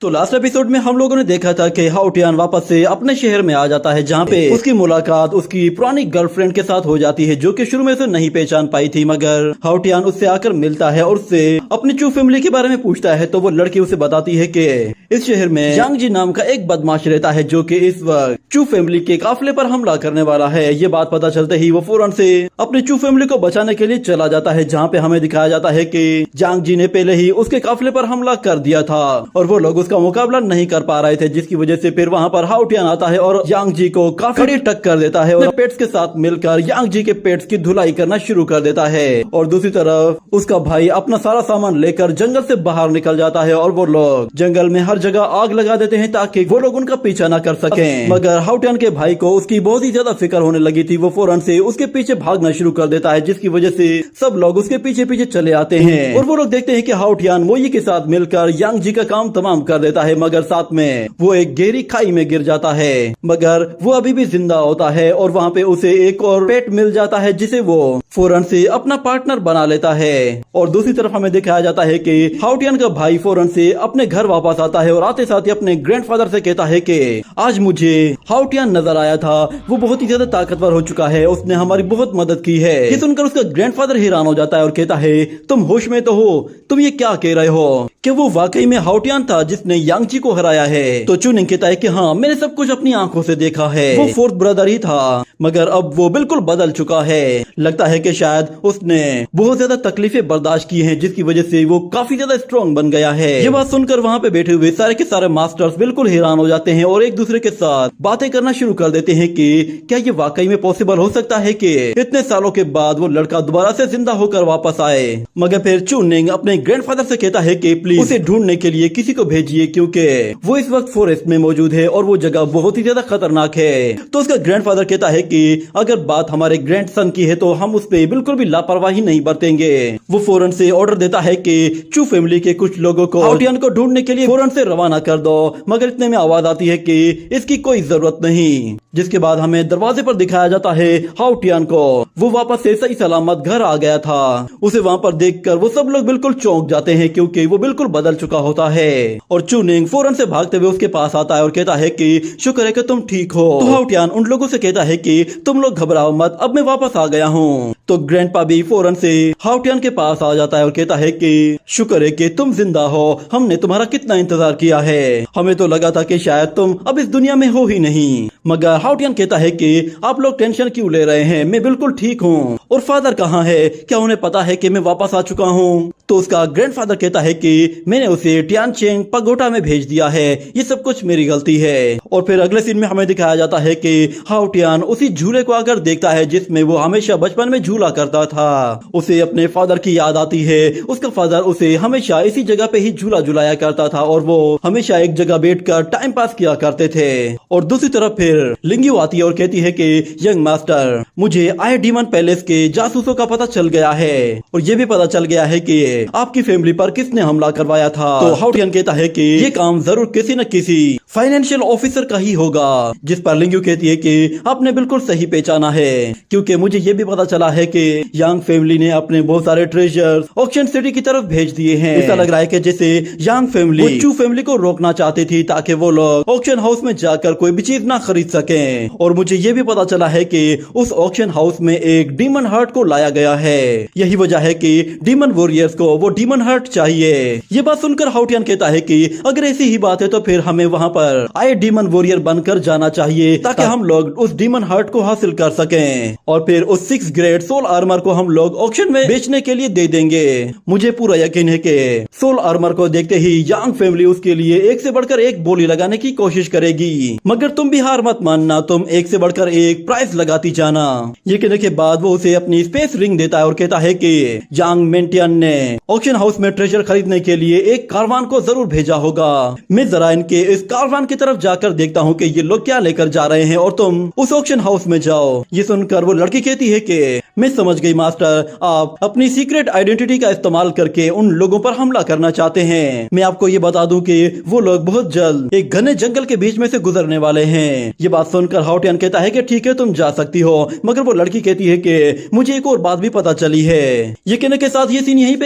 تو last episode میں ہم لوگوں نے دیکھا تھا کہ ہاؤٹیان واپس سے اپنے شہر میں آ جاتا ہے جہاں پہ اس کی ملاقات اس کی پرانی گرل فرینڈ کے ساتھ ہو جاتی ہے جو کہ شروع میں اسے نہیں پہچان پائی تھی، مگر ہاؤٹیان اس سے آ کر ملتا ہے اور اس سے اپنی چو فیملی کے بارے میں پوچھتا ہے تو وہ لڑکی اسے بتاتی ہے کہ اس شہر میں یانگ جی نام کا ایک بدماش رہتا ہے جو کہ اس وقت چو فیملی کے قافلے پر حملہ کرنے والا ہے۔ یہ بات پتا چلتے ہی وہ فوراً سے اپنی چو فیملی کو بچانے کے لیے چلا جاتا ہے، جہاں پہ ہمیں دکھایا جاتا ہے کہ یانگ جی نے پہلے ہی اس کے قافلے پر حملہ کر دیا تھا اور وہ لوگ اس کا مقابلہ نہیں کر پا رہے تھے، جس کی وجہ سے پھر وہاں پر ہاؤٹیان آتا ہے اور یانگ جی کو کافی بڑی ٹکر دیتا ہے اور پیٹس کے ساتھ مل کر یانگ جی کے پیٹس کی دھلائی کرنا شروع کر دیتا ہے۔ اور دوسری طرف اس کا بھائی اپنا سارا سامان لے کر جنگل سے باہر نکل جاتا ہے اور وہ لوگ جنگل میں ہر جگہ آگ لگا دیتے ہیں تاکہ وہ لوگ ان کا پیچھا نہ کر سکیں، مگر ہاؤٹیان کے بھائی کو اس کی بہت ہی زیادہ فکر ہونے لگی تھی۔ وہ فوراً سے اس کے پیچھے بھاگنا شروع کر دیتا ہے، جس کی وجہ سے سب لوگ اس کے پیچھے پیچھے چلے آتے ہیں اور وہ لوگ دیکھتے ہیں کہ ہاؤٹیان موئی کے ساتھ مل کر یانگ جی کا کام تمام کر دیتا ہے، مگر ساتھ میں وہ ایک گہری کھائی میں گر جاتا ہے، مگر وہ ابھی بھی زندہ ہوتا ہے اور وہاں پہ اسے ایک اور پیٹ مل جاتا ہے جسے وہ فوراً سے اپنا پارٹنر بنا لیتا ہے۔ اور دوسری طرف ہمیں دکھایا جاتا ہے کہ ہاؤٹیان کا بھائی فوراً سے اپنے گھر واپس آتا ہے اور آتے ساتھ ہی اپنے گرینڈ فادر سے کہتا ہے کہ آج مجھے ہاؤٹیان نظر آیا تھا، وہ بہت ہی زیادہ طاقتور ہو چکا ہے، اس نے ہماری بہت مدد کی ہے۔ یہ سن کر اس کا گرینڈ فادر حیران ہو جاتا ہے اور کہتا ہے تم ہوش میں تو ہو، تم یہ کیا کہہ رہے ہو کہ وہ واقعی میں ہاؤٹیان تھا جس نے یانگ جی کو ہرایا ہے؟ تو چوننگ کہتا ہے کہ ہاں، میں نے سب کچھ اپنی آنکھوں سے دیکھا ہے، وہ فورتھ بردر ہی تھا، مگر اب وہ بالکل بدل چکا ہے۔ لگتا ہے کہ شاید اس نے بہت زیادہ تکلیفیں برداشت کی ہیں جس کی وجہ سے وہ کافی زیادہ اسٹرانگ بن گیا ہے۔ یہ بات سن کر وہاں پہ بیٹھے ہوئے سارے کے سارے ماسٹرز بالکل حیران ہو جاتے ہیں اور ایک دوسرے کے ساتھ باتیں کرنا شروع کر دیتے ہیں کہ کیا یہ واقعی میں پاسبل ہو سکتا ہے کہ اتنے سالوں کے بعد وہ لڑکا دوبارہ سے زندہ ہو کر واپس آئے؟ مگر پھر چوننگ اپنے گرینڈ فادر سے کہتا ہے کہ پلیز اسے ڈھونڈنے کے لیے کسی کو بھیجیے کیونکہ وہ اس وقت فوریسٹ میں موجود ہے اور وہ جگہ بہت ہی زیادہ خطرناک ہے۔ تو اس کا گرینڈ فادر کہتا ہے کہ اگر بات ہمارے گرینڈ سن کی ہے تو ہم اس پہ بالکل بھی لاپرواہی نہیں برتیں گے۔ وہ فوراً سے آرڈر دیتا ہے کہ چو فیملی کے کچھ لوگوں کو ہاؤٹیان کو ڈھونڈنے کے لیے فوراً سے روانہ کر دو، مگر اتنے میں آواز آتی ہے کہ اس کی کوئی ضرورت نہیں، جس کے بعد ہمیں دروازے پر دکھایا جاتا ہے ہاؤٹیان کو وہ واپس سے صحیح سلامت گھر آ گیا تھا۔ اسے وہاں پر دیکھ کر وہ سب لوگ بالکل چونک جاتے ہیں کیونکہ وہ بالکل بدل چکا ہوتا ہے اور چوننگ فوراً سے بھاگتے ہوئے اس کے پاس آتا ہے اور کہتا ہے کہ شکر ہے کہ تم ٹھیک ہو۔ تو ہاؤٹیان ان لوگوں سے کہتا ہے کہ تم لوگ گھبراؤ مت، اب میں واپس آ گیا ہوں۔ تو گرینڈ پا بھی فوراً سے ہاؤٹیان کے پاس آ جاتا ہے اور کہتا ہے کہ شکر ہے کہ تم زندہ ہو، ہم نے تمہارا کتنا انتظار کیا ہے، ہمیں تو لگا تھا کہ شاید تم اب اس دنیا میں ہو ہی نہیں۔ مگر ہاؤٹیان کہتا ہے کہ آپ لوگ ٹینشن کیوں لے رہے ہیں، میں بالکل ٹھیک ہوں۔ اور فادر کہاں ہے، کیا انہیں پتا ہے کہ میں واپس آ چکا ہوں؟ تو اس کا گرینڈ فادر کہتا ہے کہ میں نے اسے ٹیان چینگ پگوٹا میں بھیج دیا ہے، یہ سب کچھ میری غلطی ہے۔ اور پھر اگلے سین میں ہمیں دکھایا جاتا ہے کہ ہاؤٹیان اسی جھولے کو اگر دیکھتا ہے جس میں وہ ہمیشہ بچپن میں جھولا کرتا تھا، اسے اپنے فادر کی یاد آتی ہے۔ اس کا فادر اسے ہمیشہ اسی جگہ پہ ہی جھولا جھلایا کرتا تھا اور وہ ہمیشہ ایک جگہ بیٹھ کر ٹائم پاس کیا کرتے تھے۔ اور دوسری طرف پھر لنگیو آتی ہے اور کہتی ہے کہ ینگ ماسٹر، مجھے آئی ڈیمن پیلیس کے جاسوسوں کا پتہ چل گیا ہے اور یہ بھی پتہ چل گیا ہے کہ آپ کی فیملی پر کس نے حملہ کروایا تھا۔ تو ہاؤٹیان کہتا ہے کہ یہ کام ضرور کسی نہ کسی فائنینشیل آفیسر کا ہی ہوگا، جس پر لنگیو کہتی ہے کہ آپ نے بالکل صحیح پہچانا ہے، کیونکہ مجھے یہ بھی پتہ چلا ہے کہ یانگ فیملی نے اپنے بہت سارے ٹریجرز آکشن سٹی کی طرف بھیج دیے ہیں۔ ایسا لگ رہا ہے کہ جیسے یانگ فیملی چو فیملی کو روکنا چاہتی تھی تاکہ وہ لوگ آکشن ہاؤس میں جا کر کوئی بھی چیز نہ خرید سکیں۔ اور مجھے یہ بھی پتہ چلا ہے کہ اس آکشن ہاؤس میں ایک ڈیمن ہارٹ کو لایا گیا ہے، یہی وجہ ہے کہ ڈیمن وارئرز کو وہ ڈیمن ہارٹ چاہیے۔ یہ بات سن کر ہاؤٹیان کہتا ہے کہ اگر ایسی ہی بات ہے تو پھر ہمیں وہاں پر آئے ڈیمن وارئر بن کر جانا چاہیے تاکہ ہم لوگ اس ڈیمن ہارٹ کو حاصل کر سکیں اور پھر اس 6 گریڈ سول آرمر کو ہم لوگ آکشن میں بیچنے کے لیے دے دیں گے۔ مجھے پورا یقین ہے کہ سول آرمر کو دیکھتے ہی یانگ فیملی اس کے لیے ایک سے بڑھ کر ایک بولی لگانے کی کوشش کرے گی، مگر تم بھی ہار مت ماننا، تم ایک سے بڑھ کر ایک پرائز لگاتی جانا۔ یہ کہنے کے بعد وہ اسے اپنی اسپیس رنگ دیتا ہے اور کہتا ہے کہ یانگ مینٹین نے آکشن ہاؤس میں ٹریجر خریدنے کے لیے ایک کاروان کو ضرور بھیجا ہوگا، میں ذرا ان کے اس کاروان کی طرف جا کر دیکھتا ہوں کہ یہ لوگ کیا لے کر جا رہے ہیں اور تم اس آکشن ہاؤس میں جاؤ۔ یہ سن کر وہ لڑکی کہتی ہے کہ میں سمجھ گئی ماسٹر، آپ اپنی سیکریٹ آئیڈینٹی کا استعمال کر کے ان لوگوں پر حملہ کرنا چاہتے ہیں۔ میں آپ کو یہ بتا دوں کہ وہ لوگ بہت جلد ایک گھنے جنگل کے بیچ میں سے گزرنے والے ہیں۔ یہ بات سن کر ہاؤٹیان کہتا ہے کہ ٹھیک ہے تم جا سکتی ہو، مگر وہ لڑکی کہتی ہے کہ مجھے ایک اور بات بھی پتا چلی ہے۔ یہ کہنے کے ساتھ یہ سین یہیں پہ